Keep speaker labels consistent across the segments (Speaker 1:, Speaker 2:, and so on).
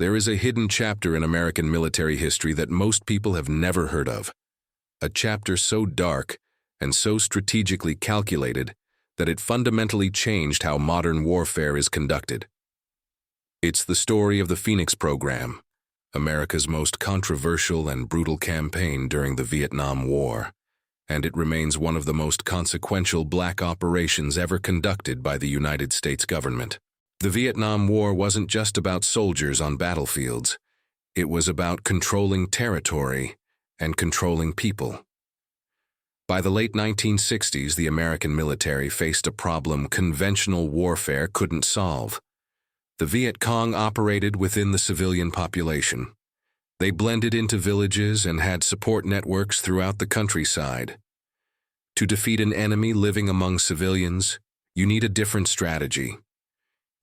Speaker 1: There is a hidden chapter in American military history that most people have never heard of. A chapter so dark and so strategically calculated that it fundamentally changed how modern warfare is conducted. It's the story of the Phoenix program, America's most controversial and brutal campaign during the Vietnam War, and it remains one of the most consequential black operations ever conducted by the United States government. The Vietnam War wasn't just about soldiers on battlefields. It was about controlling territory and controlling people. By the late 1960s, the American military faced a problem conventional warfare couldn't solve. The Viet Cong operated within the civilian population. They blended into villages and had support networks throughout the countryside. To defeat an enemy living among civilians, you need a different strategy.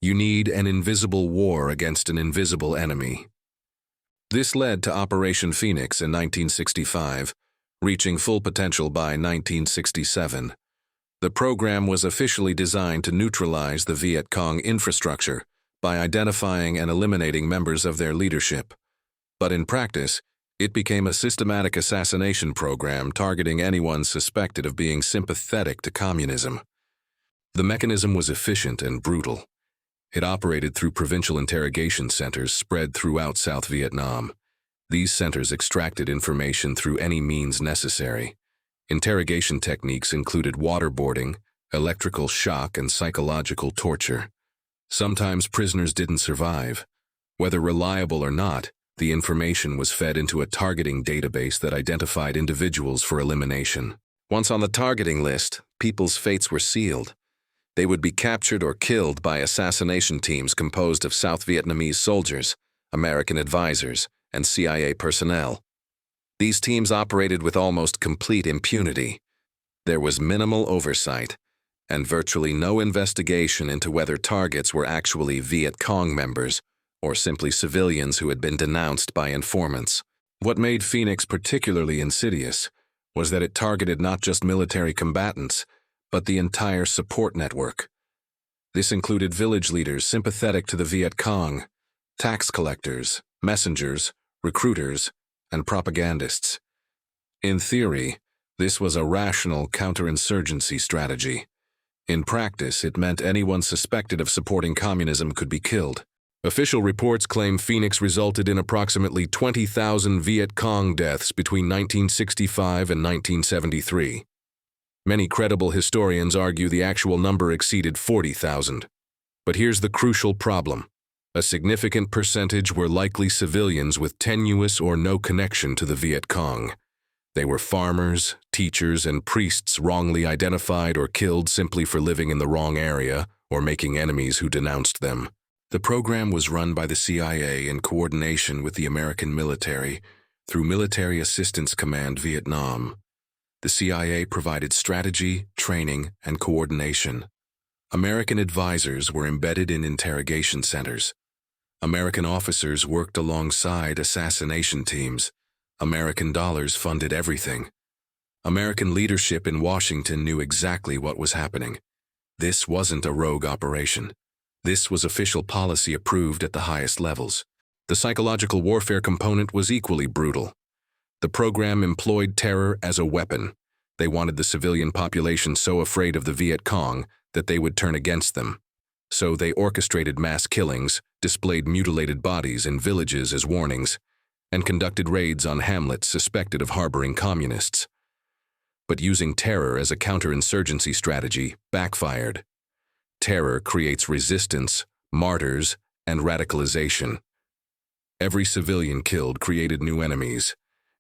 Speaker 1: You need an invisible war against an invisible enemy. This led to Operation Phoenix in 1965, reaching full potential by 1967. The program was officially designed to neutralize the Viet Cong infrastructure by identifying and eliminating members of their leadership. But in practice, it became a systematic assassination program targeting anyone suspected of being sympathetic to communism. The mechanism was efficient and brutal. It operated through provincial interrogation centers spread throughout South Vietnam. These centers extracted information through any means necessary. Interrogation techniques included waterboarding, electrical shock, and psychological torture. Sometimes prisoners didn't survive. Whether reliable or not, the information was fed into a targeting database that identified individuals for elimination. Once on the targeting list, people's fates were sealed. They would be captured or killed by assassination teams composed of South Vietnamese soldiers, American advisors, and CIA personnel. These teams operated with almost complete impunity. There was minimal oversight, and virtually no investigation into whether targets were actually Viet Cong members or simply civilians who had been denounced by informants. What made Phoenix particularly insidious was that it targeted not just military combatants, but the entire support network. This included village leaders sympathetic to the Viet Cong, tax collectors, messengers, recruiters, and propagandists. In theory, this was a rational counterinsurgency strategy. In practice, it meant anyone suspected of supporting communism could be killed. Official reports claim Phoenix resulted in approximately 20,000 Viet Cong deaths between 1965 and 1973. Many credible historians argue the actual number exceeded 40,000. But here's the crucial problem. A significant percentage were likely civilians with tenuous or no connection to the Viet Cong. They were farmers, teachers, and priests wrongly identified or killed simply for living in the wrong area or making enemies who denounced them. The program was run by the CIA in coordination with the American military through Military Assistance Command Vietnam. The CIA provided strategy, training, and coordination. American advisors were embedded in interrogation centers. American officers worked alongside assassination teams. American dollars funded everything. American leadership in Washington knew exactly what was happening. This wasn't a rogue operation. This was official policy approved at the highest levels. The psychological warfare component was equally brutal. The program employed terror as a weapon. They wanted the civilian population so afraid of the Viet Cong that they would turn against them. So they orchestrated mass killings, displayed mutilated bodies in villages as warnings, and conducted raids on hamlets suspected of harboring communists. But using terror as a counterinsurgency strategy backfired. Terror creates resistance, martyrs, and radicalization. Every civilian killed created new enemies.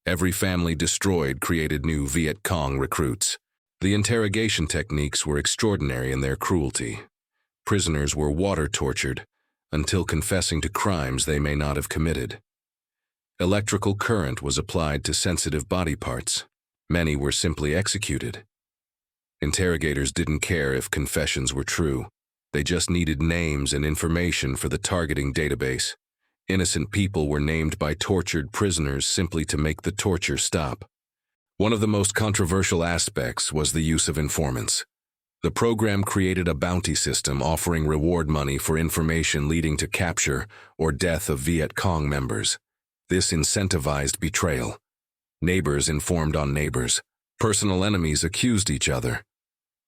Speaker 1: Every family destroyed created new Viet Cong recruits. The interrogation techniques were extraordinary in their cruelty. Prisoners were water tortured until confessing to crimes they may not have committed. Electrical current was applied to sensitive body parts. Many were simply executed. Interrogators didn't care if confessions were true. They just needed names and information for the targeting database. Innocent people were named by tortured prisoners simply to make the torture stop. One of the most controversial aspects was the use of informants. The program created a bounty system offering reward money for information leading to capture or death of Viet Cong members. This incentivized betrayal. Neighbors informed on neighbors. Personal enemies accused each other.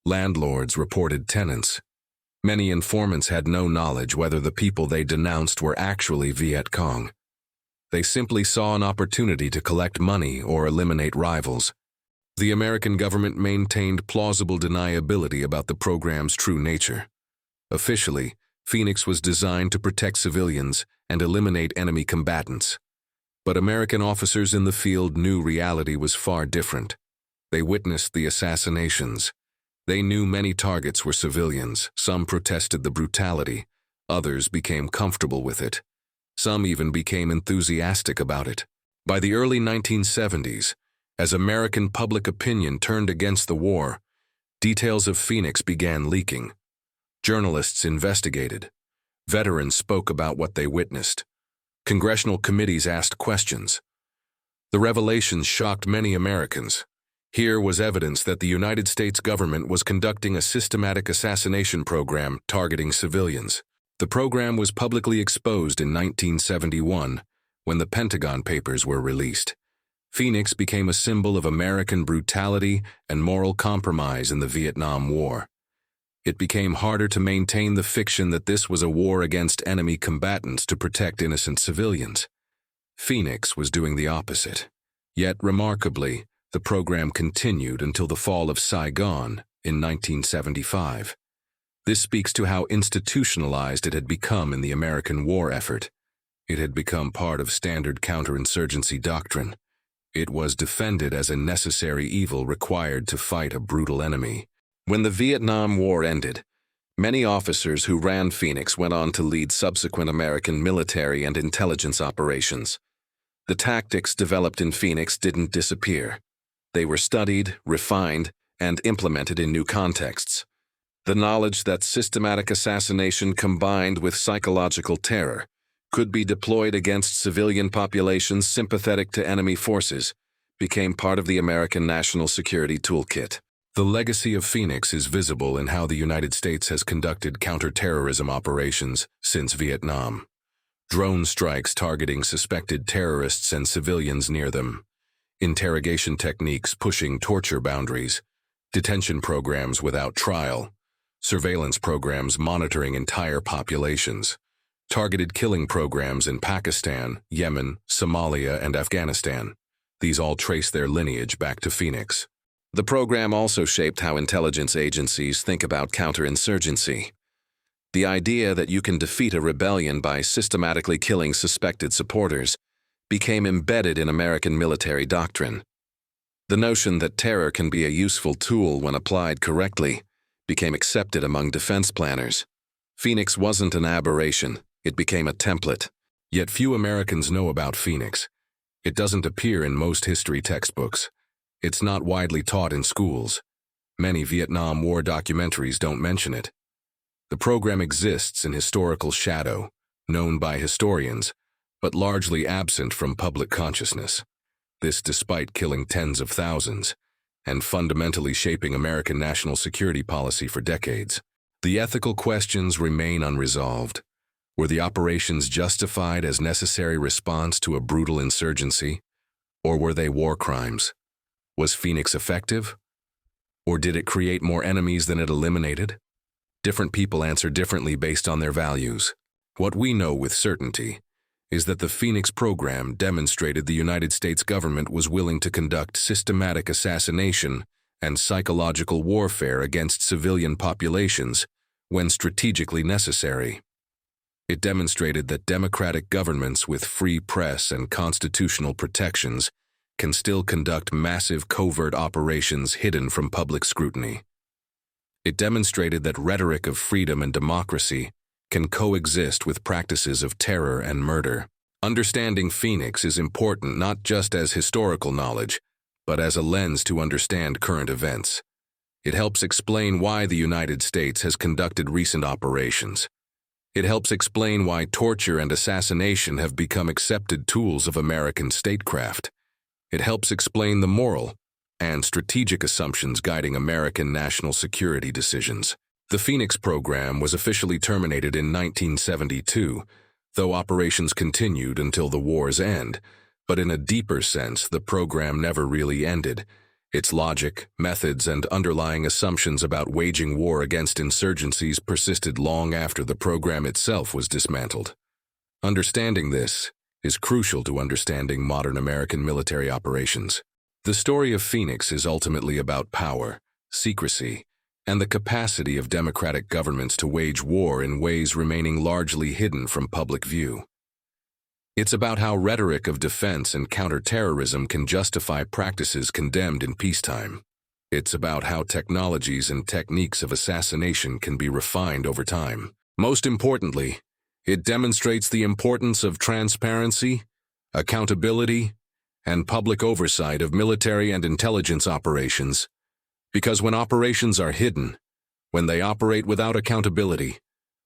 Speaker 1: Landlords reported tenants. Many informants had no knowledge whether the people they denounced were actually Viet Cong. They simply saw an opportunity to collect money or eliminate rivals. The American government maintained plausible deniability about the program's true nature. Officially, Phoenix was designed to protect civilians and eliminate enemy combatants. But American officers in the field knew reality was far different. They witnessed the assassinations. They knew many targets were civilians. Some protested the brutality. Others became comfortable with it. Some even became enthusiastic about it. By the early 1970s, as American public opinion turned against the war, details of Phoenix began leaking. Journalists investigated. Veterans spoke about what they witnessed. Congressional committees asked questions. The revelations shocked many Americans. Here was evidence that the United States government was conducting a systematic assassination program targeting civilians. The program was publicly exposed in 1971 when the Pentagon Papers were released. Phoenix became a symbol of American brutality and moral compromise in the Vietnam War. It became harder to maintain the fiction that this was a war against enemy combatants to protect innocent civilians. Phoenix was doing the opposite. Yet, remarkably, the program continued until the fall of Saigon in 1975. This speaks to how institutionalized it had become in the American war effort. It had become part of standard counterinsurgency doctrine. It was defended as a necessary evil required to fight a brutal enemy. When the Vietnam War ended, many officers who ran Phoenix went on to lead subsequent American military and intelligence operations. The tactics developed in Phoenix didn't disappear. They were studied, refined, and implemented in new contexts. The knowledge that systematic assassination combined with psychological terror could be deployed against civilian populations sympathetic to enemy forces became part of the American national security toolkit. The legacy of Phoenix is visible in how the United States has conducted counterterrorism operations since Vietnam. Drone strikes targeting suspected terrorists and civilians near them. Interrogation techniques pushing torture boundaries. Detention programs without trial. Surveillance programs monitoring entire populations. Targeted killing programs in Pakistan, Yemen, Somalia, and Afghanistan. These all trace their lineage back to Phoenix. The program also shaped how intelligence agencies think about counterinsurgency. The idea that you can defeat a rebellion by systematically killing suspected supporters became embedded in American military doctrine. The notion that terror can be a useful tool when applied correctly became accepted among defense planners. Phoenix wasn't an aberration. It became a template. Yet few Americans know about Phoenix. It doesn't appear in most history textbooks. It's not widely taught in schools. Many Vietnam War documentaries don't mention it. The program exists in historical shadow, known by historians, but largely absent from public consciousness. This despite killing tens of thousands and fundamentally shaping American national security policy for decades. The ethical questions remain unresolved. Were the operations justified as necessary response to a brutal insurgency, or were they war crimes? Was Phoenix effective, or did it create more enemies than it eliminated? Different people answer differently based on their values. What we know with certainty is that the Phoenix program demonstrated the United States government was willing to conduct systematic assassination and psychological warfare against civilian populations when strategically necessary. It demonstrated that democratic governments with free press and constitutional protections can still conduct massive covert operations hidden from public scrutiny. It demonstrated that rhetoric of freedom and democracy can coexist with practices of terror and murder. Understanding Phoenix is important not just as historical knowledge, but as a lens to understand current events. It helps explain why the United States has conducted recent operations. It helps explain why torture and assassination have become accepted tools of American statecraft. It helps explain the moral and strategic assumptions guiding American national security decisions. The Phoenix program was officially terminated in 1972, though operations continued until the war's end. But in a deeper sense, the program never really ended. Its logic, methods, and underlying assumptions about waging war against insurgencies persisted long after the program itself was dismantled. Understanding this is crucial to understanding modern American military operations. The story of Phoenix is ultimately about power, secrecy, and the capacity of democratic governments to wage war in ways remaining largely hidden from public view. It's about how rhetoric of defense and counterterrorism can justify practices condemned in peacetime. It's about how technologies and techniques of assassination can be refined over time. Most importantly, it demonstrates the importance of transparency, accountability, and public oversight of military and intelligence operations. Because when operations are hidden, when they operate without accountability,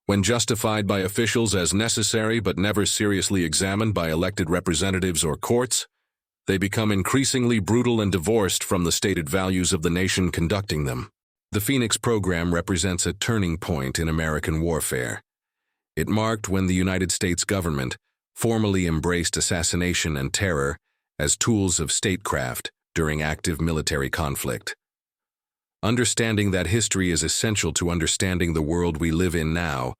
Speaker 1: when justified by officials as necessary but never seriously examined by elected representatives or courts, they become increasingly brutal and divorced from the stated values of the nation conducting them. The Phoenix program represents a turning point in American warfare. It marked when the United States government formally embraced assassination and terror as tools of statecraft during active military conflict. Understanding that history is essential to understanding the world we live in now